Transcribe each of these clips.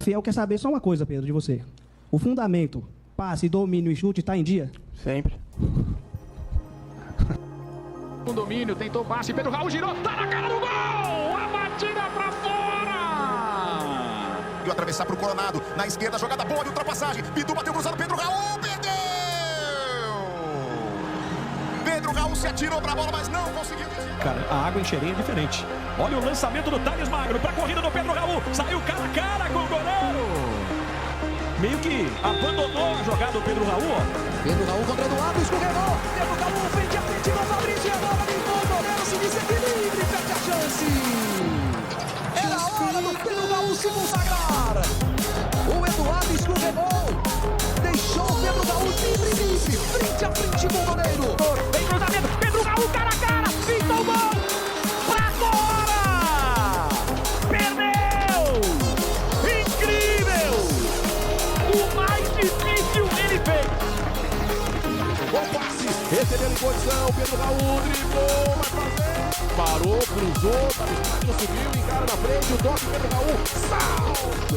Fiel quer saber só uma coisa, Pedro, de você. O fundamento, passe, domínio e chute está em dia? Sempre. Um domínio, tentou passe, Pedro Raul girou, tá na cara do gol! A batida pra fora! E atravessar pro Coronado, na esquerda, jogada boa de ultrapassagem. Pitu bateu cruzado, Pedro Raul, perdeu! Pedro Raul se atirou pra bola, mas não conseguiu. Cara, a água em Xerém é diferente. Olha o lançamento do Thales Magno pra corrida do Pedro Raul. Saiu cara a cara com o goleiro. Meio que abandonou a jogada do Pedro Raul, ó. Pedro Raul contra do lado, escorregou. Pedro Raul frente a frente com o Fabrício. A bola limpou, o goleiro se desequilibra e perde a chance. Era a hora do Pedro Raul se consagrar. O Eduardo escorregou. Deixou o Pedro Raul livre, frente a frente com o goleiro. Vem cruzamento, Pedro Raul cara a cara, pintou o gol! Pra fora! Perdeu! Incrível! O mais difícil ele fez! Bom passe, recebeu em posição, Pedro Raul driblou, vai fazer. Parou, cruzou, tá no estádio, subiu, encara na frente, o toque, Pedro Raul, salve!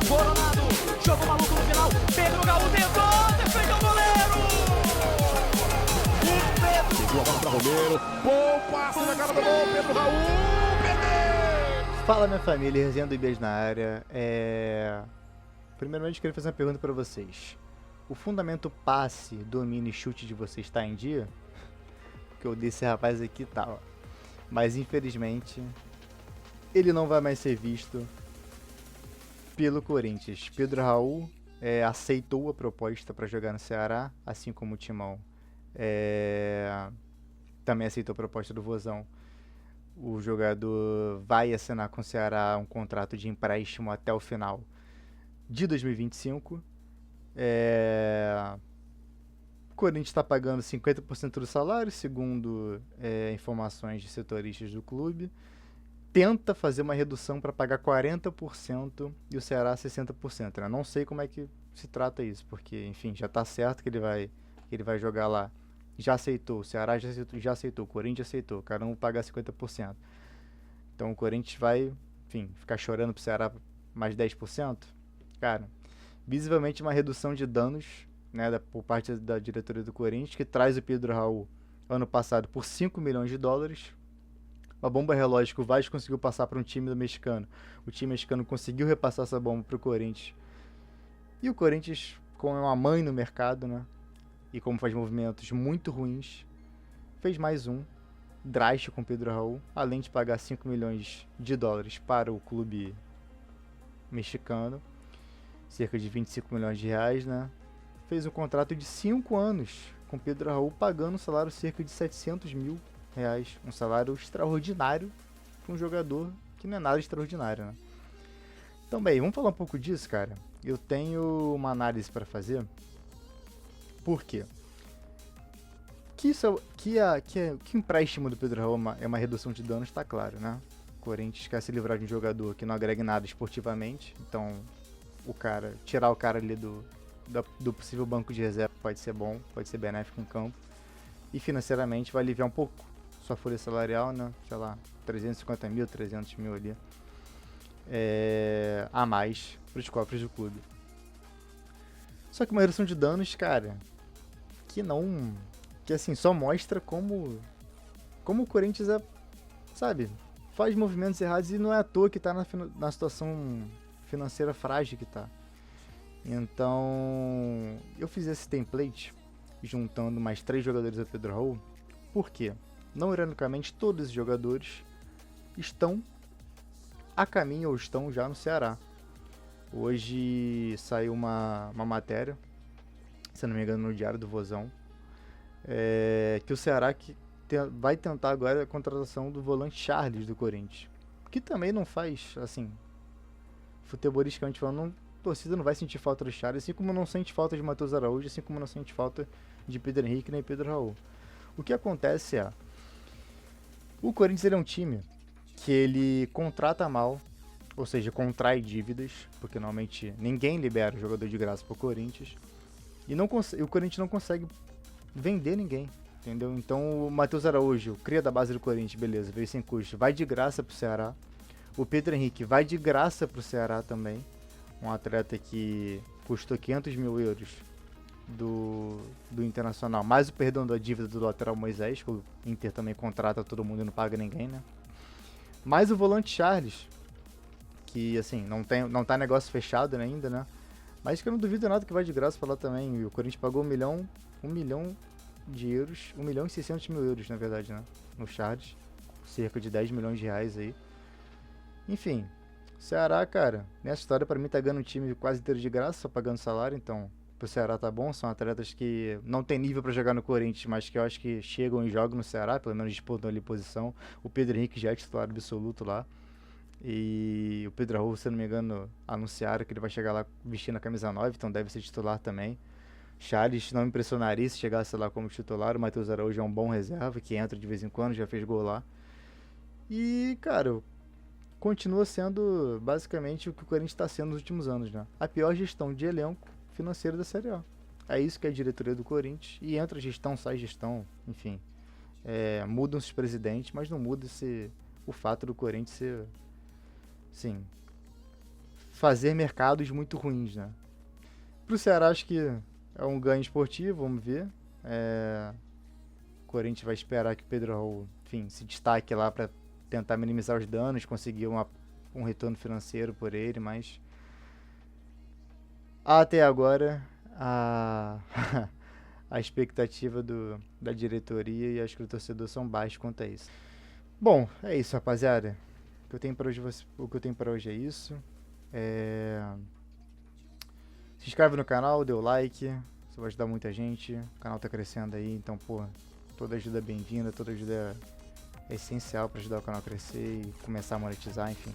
Coronado, jogo maluco no final, Pedro Raul tentou, defendeu o goleiro! O Pedro! Pegou a bola pra Romero, bom passe na cara do gol, Pedro Raul, perdeu! Fala, minha família, resenha do IBES na área. Primeiramente, queria fazer uma pergunta para vocês. O fundamento passe, domínio e chute de vocês está em dia? Porque eu disse, rapaz, aqui tá, ó. Mas infelizmente, ele não vai mais ser visto pelo Corinthians. Pedro Raul aceitou a proposta para jogar no Ceará, assim como o Timão também aceitou a proposta do Vozão. O jogador vai assinar com o Ceará um contrato de empréstimo até o final de 2025. O Corinthians está pagando 50% do salário, segundo informações de setoristas do clube. Tenta fazer uma redução para pagar 40% e o Ceará 60%. Né? Não sei como é que se trata isso, porque, enfim, já está certo que ele vai jogar lá. Já aceitou, o Ceará já aceitou, o Corinthians aceitou, cada um pagar 50%. Então o Corinthians vai, enfim, ficar chorando pro Ceará mais 10%. Cara, visivelmente uma redução de danos, né, por parte da diretoria do Corinthians, que traz o Pedro Raul ano passado por 5 milhões de dólares. Uma bomba relógio que o Vasco conseguiu passar para um time do mexicano. O time mexicano conseguiu repassar essa bomba pro Corinthians. E o Corinthians, como é uma mãe no mercado, né, e como faz movimentos muito ruins, fez mais um drástico com o Pedro Raul, além de pagar 5 milhões de dólares para o clube mexicano, cerca de 25 milhões de reais, né? Fez um contrato de 5 anos com o Pedro Raul, pagando um salário cerca de 700 mil reais, um salário extraordinário para um jogador que não é nada extraordinário, né? Então, bem, vamos falar um pouco disso, cara. Eu tenho uma análise para fazer. Por quê? Que o empréstimo do Pedro Raul é uma redução de danos, está claro, né? O Corinthians quer se livrar de um jogador que não agrega nada esportivamente, então tirar o cara ali do possível banco de reserva pode ser bom, pode ser benéfico em campo, e financeiramente vai aliviar um pouco sua folha salarial, né? Sei lá, 350 mil, 300 mil ali a mais para os cofres do clube. Só que uma redução de danos, cara, que assim, só mostra como o Corinthians sabe, faz movimentos errados e não é à toa que tá na situação financeira frágil que tá. Então, eu fiz esse template juntando mais 3 jogadores a Pedro Raul. Por quê? Não ironicamente, todos esses jogadores estão a caminho ou estão já no Ceará. Hoje saiu uma matéria, se não me engano, no Diário do Vozão, que o Ceará vai tentar agora a contratação do volante Charles do Corinthians, que também não faz, assim, futebolisticamente falando, a torcida não vai sentir falta do Charles, assim como não sente falta de Matheus Araújo, assim como não sente falta de Pedro Henrique nem Pedro Raul. O que acontece o Corinthians ele é um time que ele contrata mal, ou seja, contrai dívidas, porque normalmente ninguém libera o jogador de graça pro Corinthians, e o Corinthians não consegue vender ninguém. entendeu? Então o Matheus Araújo, cria da base do Corinthians, beleza, veio sem custo, vai de graça pro Ceará. O Pedro Henrique vai de graça pro Ceará também, um atleta que custou 500 mil euros do Internacional, mais o perdão da dívida do lateral Moisés, que o Inter também contrata todo mundo e não paga ninguém, né? Mais o volante Charles, que assim, não tá negócio fechado ainda, né? Mas que eu não duvido nada que vai de graça pra lá também. E o Corinthians pagou 1 milhão de euros, 1 milhão e 600 mil euros, na verdade, né? No Charles, cerca de 10 milhões de reais aí. Enfim, o Ceará, cara, nessa história pra mim tá ganhando um time quase inteiro de graça, só pagando salário, então pro Ceará tá bom. São atletas que não tem nível pra jogar no Corinthians, mas que eu acho que chegam e jogam no Ceará, pelo menos disputam ali posição. O Pedro Henrique já é titular absoluto lá. E o Pedro Raul, se eu não me engano, anunciaram que ele vai chegar lá vestindo a camisa 9, então deve ser titular também. Charles não me impressionaria se chegasse lá como titular. O Matheus Araújo é um bom reserva, que entra de vez em quando, já fez gol lá. E, cara, continua sendo basicamente o que o Corinthians está sendo nos últimos anos, né? A pior gestão de elenco financeiro da Série A. É isso que é a diretoria do Corinthians. E entra gestão, sai gestão, enfim. Mudam-se os presidentes, mas não muda o fato do Corinthians ser, sim, fazer mercados muito ruins, né? Pro Ceará, acho que é um ganho esportivo, vamos ver. O Corinthians vai esperar que o Pedro Raul, enfim, se destaque lá para tentar minimizar os danos, conseguir um retorno financeiro por ele, mas até agora a expectativa da diretoria e acho que o torcedor são baixos quanto a isso. Bom, é isso, rapaziada. O que eu tenho para hoje é isso. Se inscreve no canal, dê o like, isso vai ajudar muita gente. O canal tá crescendo aí, então, pô, toda ajuda é bem-vinda, toda ajuda é essencial para ajudar o canal a crescer e começar a monetizar, enfim.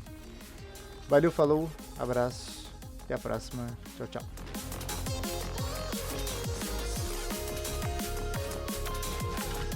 Valeu, falou, abraço, até a próxima, tchau, tchau.